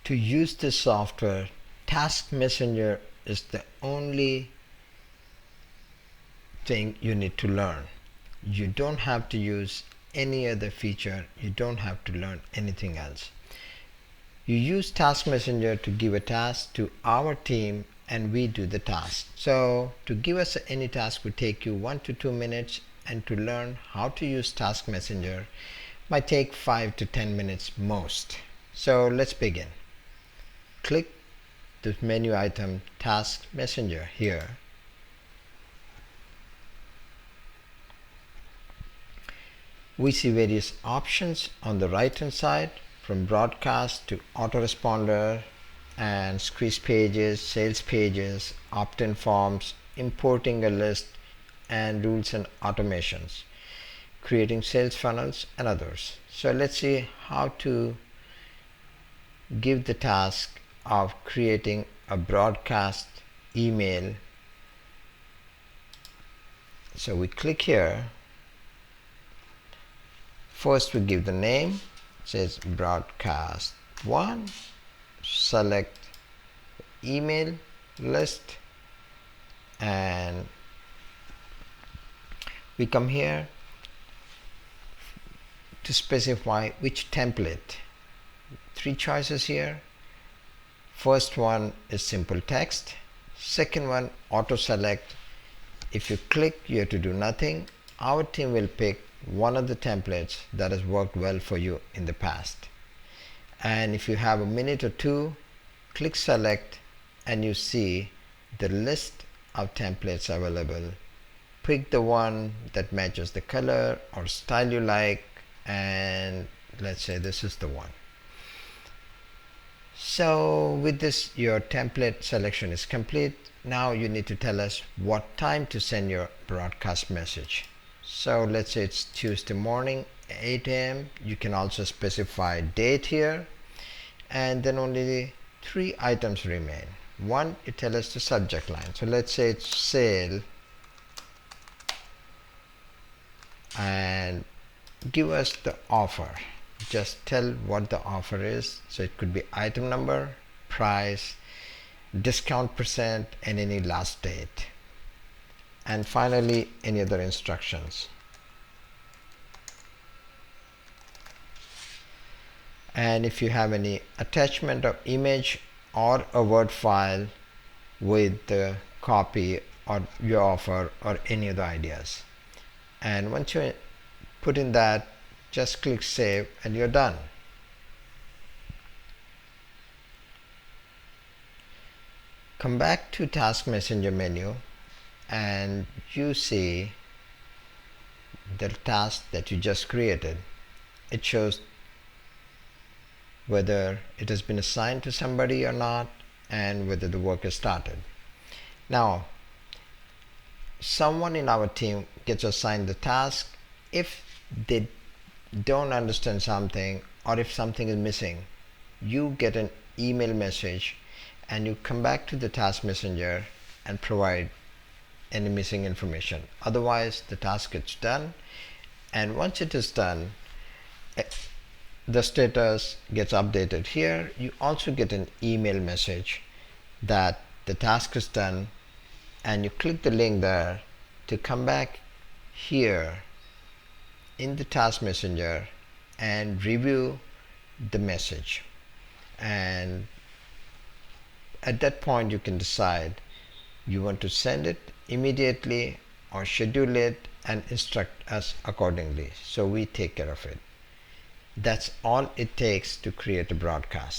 To use this software, Task Messenger is the only thing you need to learn. You don't have to use any other feature. You don't have to learn anything else. You use Task Messenger to give a task to our team and we do the task. So to give us any task would take you 1 to 2 minutes, and to learn how to use Task Messenger might take 5 to 10 minutes most. So let's begin. Click the menu item Task Messenger here. We see various options on the right hand side, from broadcast to autoresponder and squeeze pages, sales pages, opt-in forms, importing a list, and rules and automations, creating sales funnels, and others. So let's see how to give the task of creating a broadcast email. So we click here. First we give the name, it says broadcast 1, select email list, and we come here to specify which template. 3 choices here. First one is simple text, second one auto select. If you click, you have to do nothing. Our team will pick one of the templates that has worked well for you in the past. And if you have a minute or two, click select and you see the list of templates available. Pick the one that matches the color or style you like, and let's say this is the one. So with this, your template selection is complete. Now you need to tell us what time to send your broadcast message. So let's say it's Tuesday morning, 8 a.m. You can also specify date here, and then only 3 items remain. One, you tell us the subject line. So let's say it's sale, and give us the offer. Just tell what the offer is. So it could be item number, price, discount percent, and any last date. And finally, any other instructions. And if you have any attachment of image or a Word file with the copy or your offer or any other ideas. And once you put in that, just click save and you're done. Come back to Task Messenger menu and you see the task that you just created. It shows whether it has been assigned to somebody or not and whether the work is started. Now, someone in our team gets assigned the task. If they don't understand something or if something is missing, you get an email message and you come back to the Task Messenger and provide any missing information. Otherwise, the task gets done, and once it is done, the status gets updated here. You also get an email message that the task is done, and you click the link there to come back here in the Task Messenger and review the message. And at that point you can decide you want to send it immediately or schedule it and instruct us accordingly, so we take care of it. That's all it takes to create a broadcast.